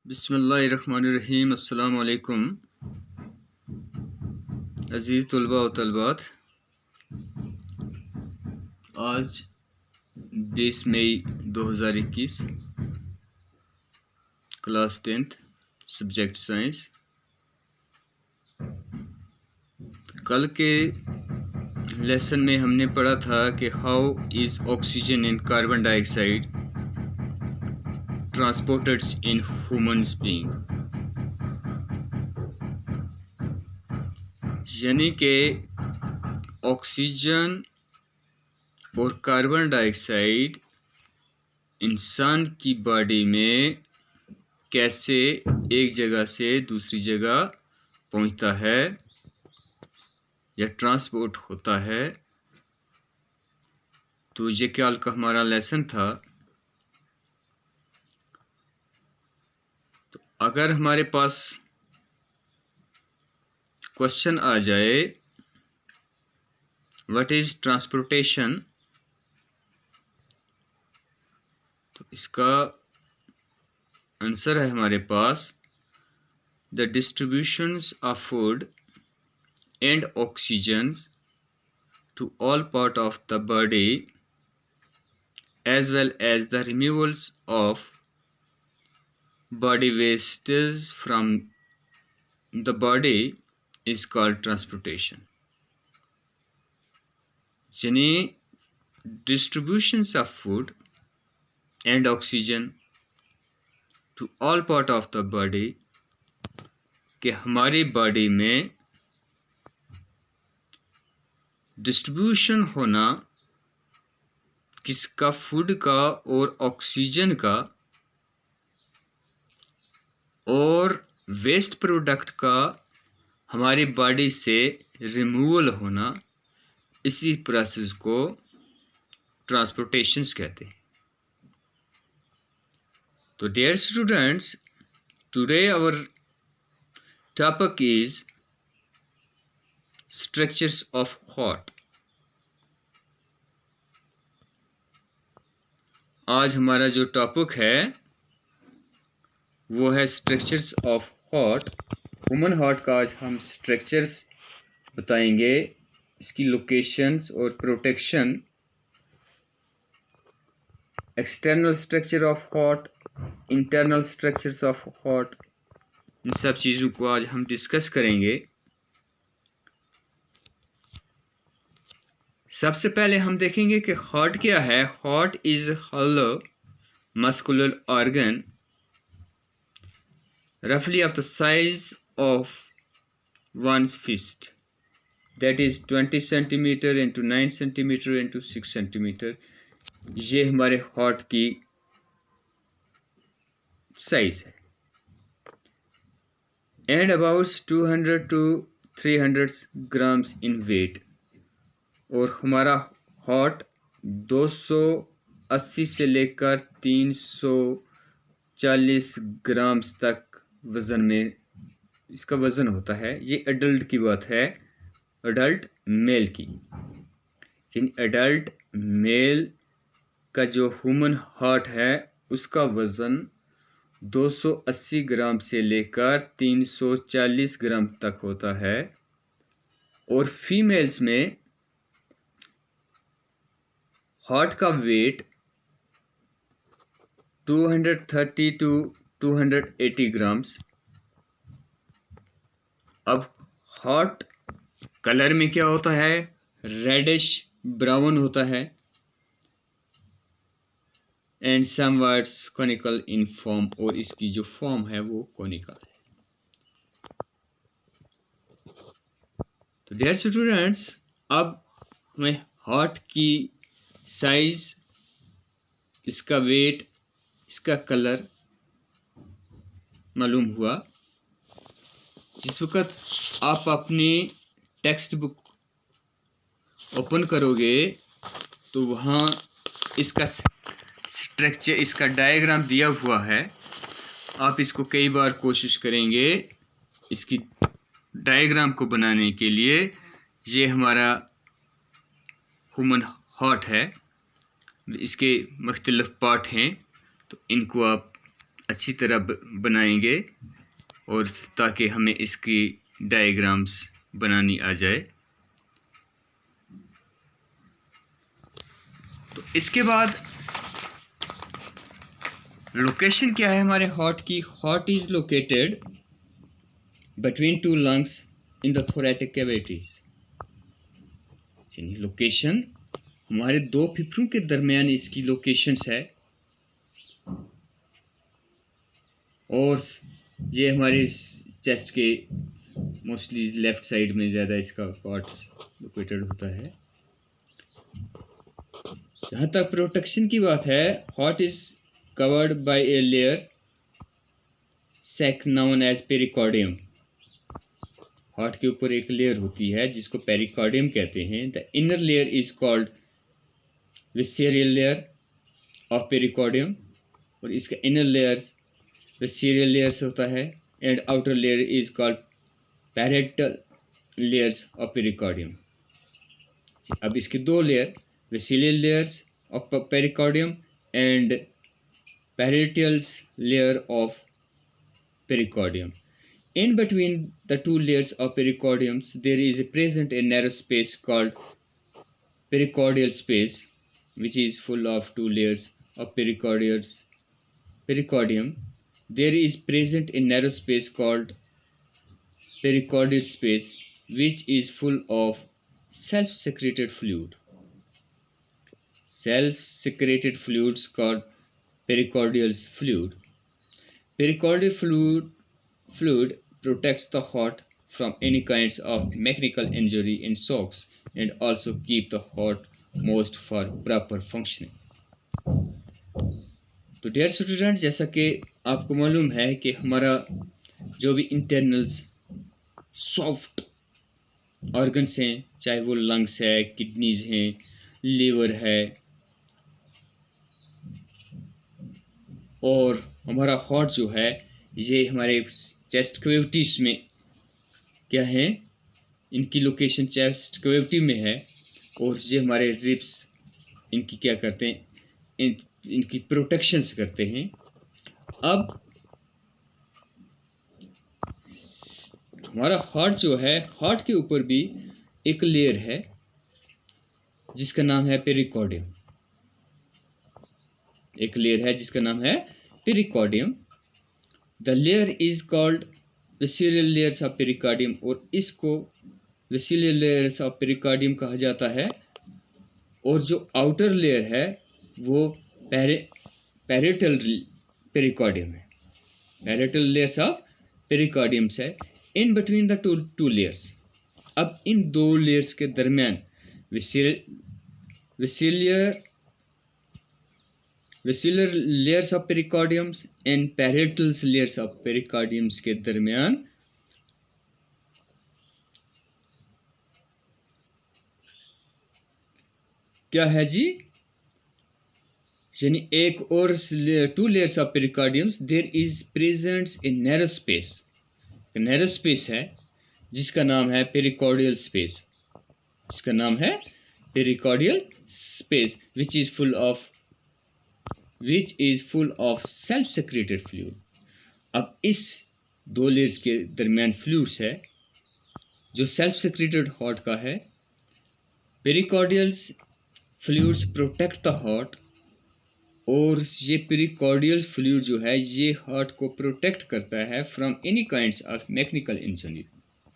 बिस्मिल्लाहिर्रहमानिर्रहीम। अस्सलाम वालेकुम अज़ीज़ तलबा व तलबात। आज 20 मई 2021, क्लास 10th, सब्जेक्ट साइंस। कल के लेसन में हमने पढ़ा था कि how is oxygen and carbon dioxide transported in humans being, यानी कि ऑक्सीजन और कार्बन डाइऑक्साइड इंसान की बॉडी में कैसे एक जगह से दूसरी जगह पहुंचता है या ट्रांसपोर्ट होता है। तो ये कल का हमारा लेसन था। तो अगर हमारे पास क्वेश्चन आ जाए व्हाट इज ट्रांसपोर्टेशन, तो इसका आंसर है हमारे पास the distributions of food and oxygen to all part of the body as well as the removals of body wastes from the body is called transportation। यानी distributions of food and oxygen to all part of the body, कि हमारी body में distribution होना किसका, food का और oxygen का, और वेस्ट प्रोडक्ट का हमारी बॉडी से रिमूवल होना, इसी प्रोसेस को ट्रांसपोर्टेशंस कहते हैं। तो dear students, today our topic is structures of heart. आज हमारा जो टॉपिक है वो है structures of heart. Human heart का आज हम स्ट्रक्चर्स बताएंगे, इसकी लोकेशंस और protection, external structure of heart, internal structures of heart, इन सब चीज़ों को आज हम डिस्कस करेंगे। सबसे पहले हम देखेंगे कि हार्ट क्या है। Heart is hollow muscular organ roughly of the size of one's fist, that is 20 centimeter into 9 centimeter into 6 centimeter। ये हमारे हार्ट की साइज है। And about 200 to 300 grams in weight. और हमारा हार्ट 280 से लेकर 340 ग्राम्स तक वज़न में इसका वज़न होता है। ये एडल्ट की बात है, एडल्ट मेल की। एडल्ट मेल का जो ह्यूमन हार्ट है उसका वज़न 280 ग्राम से लेकर 340 ग्राम तक होता है। और फीमेल्स में हार्ट का वेट 230 to 280 ग्राम्स। अब हार्ट कलर में क्या होता है, रेडिश ब्राउन होता है, एंड समवट्स कोनिकल इन फॉर्म, और इसकी जो फॉर्म है वो कोनिकल है। तो डियर स्टूडेंट्स, अब हमें हार्ट की साइज, इसका वेट, इसका कलर मालूम हुआ। जिस वक्त आप अपनी टेक्स्ट बुक ओपन करोगे तो वहाँ इसका स्ट्रक्चर, इसका डायग्राम दिया हुआ है। आप इसको कई बार कोशिश करेंगे इसकी डायग्राम को बनाने के लिए। ये हमारा ह्यूमन हार्ट है, इसके मुख्तलिफ पार्ट हैं, तो इनको आप अच्छी तरह बनाएंगे और ताकि हमें इसकी डायग्राम्स बनानी आ जाए। तो इसके बाद लोकेशन क्या है हमारे हार्ट की। Heart is located between two lungs in the thoracic cavities. Location हमारे दो फेफड़ों के दरमियान इसकी लोकेशंस है, और ये हमारे चेस्ट के मोस्टली लेफ्ट साइड में ज़्यादा इसका पार्ट्स लोकेटेड होता है। जहाँ तक प्रोटेक्शन की बात है, heart is covered by a layer sac known as pericardium. Heart के ऊपर एक लेयर होती है जिसको पेरिकार्डियम कहते हैं। The inner layer is called visceral layer of pericardium, और इसका इनर लेयर विसेरियल लेयर्स होता है, and outer layer is called parietal layers of pericardium. अब इसके दो layer, visceral layers of pericardium and parietal layer of pericardium. In between the two layers of pericardiums, there is present a narrow space called pericardial space, which is full of two layers of pericardium. There is present a narrow space called pericardial space, which is full of self-secreted fluid. Self-secreted fluids called pericardial fluid. Pericardial fluid protects the heart from any kinds of mechanical injury and shocks, and also keep the heart moist for proper functioning. तो dear student, जैसा कि आपको मालूम है कि हमारा जो भी इंटरनल्स सॉफ्ट ऑर्गन्स हैं, चाहे वो लंग्स है, किडनीज हैं, लीवर है, और हमारा हार्ट जो है, ये हमारे चेस्ट कैविटीज में क्या है, इनकी लोकेशन चेस्ट कैविटी में है, और ये हमारे रिब्स इनकी क्या करते हैं, इनकी प्रोटेक्शंस करते हैं। अब हमारा हार्ट जो है, हार्ट के ऊपर भी एक लेयर है जिसका नाम है पेरिकार्डियम। एक लेयर है जिसका नाम है pericardium. The layer is called visceral layers of pericardium, और इसको विसेरियल लेयर्स ऑफ पेरिकार्डियम कहा जाता है। और जो आउटर लेयर है वो पैरेटल पेरिकार्डियम है, पैरेटल लेयर्स ऑफ पेरिकार्डियम है। In between the two layers, अब इन दो लेयर्स के दरमियान visceral layers of pericardiums and parietal layers of pericardiums के दरमियान क्या है जी, यानी एक और two layers of pericardiums, there is present a narrow space. Narrow space है जिसका नाम है पेरिकार्डियल स्पेस, जिसका नाम है pericardial space, which is full of self-secreted fluid। अब इस दो लेयर्स के दरमियान फ्लूइड्स है जो सेल्फ सेक्रेटेड हार्ट का है। Pericardial fluids protect the heart, और ये पेरिकार्डियल फ्लूइड जो है ये हार्ट को प्रोटेक्ट करता है from any kinds of mechanical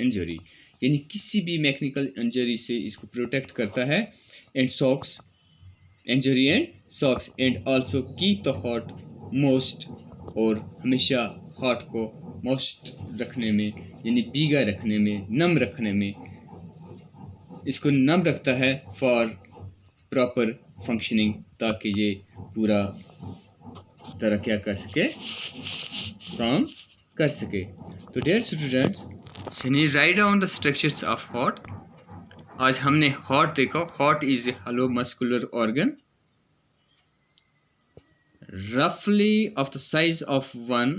injury, यानी किसी भी मैकेनिकल इंजरी से इसको प्रोटेक्ट करता है, and socks injury and socks, and also keep the heart most, और हमेशा हार्ट को मोस्ट रखने में, यानी भीगा रखने में, नम रखने में, इसको नम रखता है फॉर प्रॉपर फंक्शनिंग, ताकि ये पूरा तरह क्या कर सके, काम कर सके। तो डियर स्टूडेंट्स, चलिए write down the structures of heart. आज हमने हार्ट देखा। Heart is a hollow muscular organ roughly of the size of one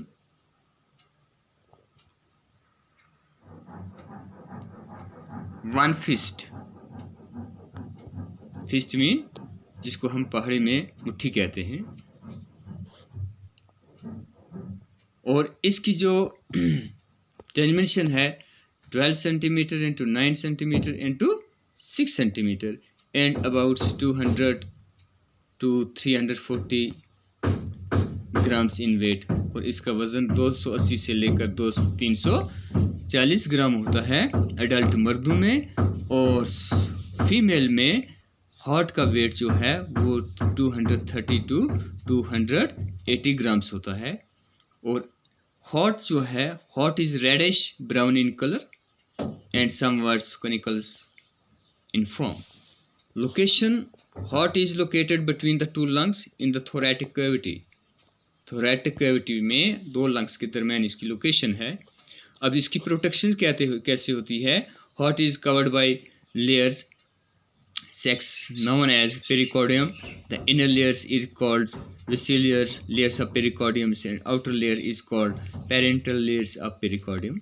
fist। Fist mean जिसको हम पहाड़ी में मुट्ठी कहते हैं। और इसकी जो डायमेंशन है 12 centimetre into 9 centimetre into 6 centimetre and about 200 to 340 grams in weight, और इसका वज़न 280 से लेकर 340 ग्राम होता है एडल्ट मर्दों में, और फीमेल में हार्ट का वेट जो है वो 230 to 280 ग्राम्स होता है। और हार्ट जो है, heart is reddish brown in colour and somewhat conicals in form. Location: heart is located between the two lungs in the thoracic cavity. thoracic cavity में दो लंग्स के दरमियान इसकी लोकेशन है। अब इसकी प्रोटेक्शन कैसे होती है? Heart is covered by layers sacs known as pericardium. The inner layers is called vesicular layers of pericardium and outer layer is called parental layers of pericardium.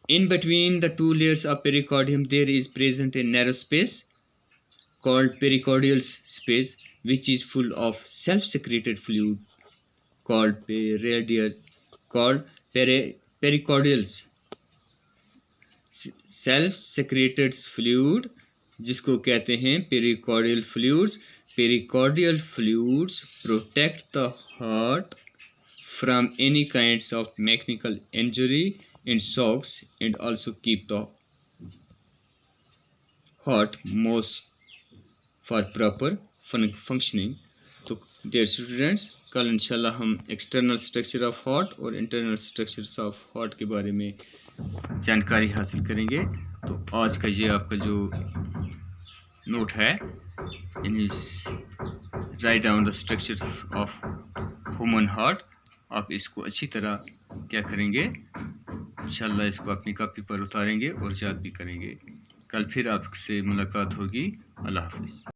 In between the two layers of pericardium there is present a narrow space called pericardial space, which is full of self-secreted fluid called pericardial self-secreted fluid, जिसको कहते हैं pericardial fluids. Pericardial fluids protect the heart from any kinds of mechanical injury and shocks and also keep the heart most for proper functioning. तो dear students, कल इंशाल्लाह हम external structure of heart और internal structures of heart के बारे में जानकारी हासिल करेंगे। तो आज का ये आपका जो नोट है, यानी right down the structures of human heart, आप इसको अच्छी तरह क्या करेंगे, इंशाल्लाह इसको अपनी कॉपी पर उतारेंगे और याद भी करेंगे। कल फिर आपसे मुलाकात होगी। अल्लाह हाफ़िज़।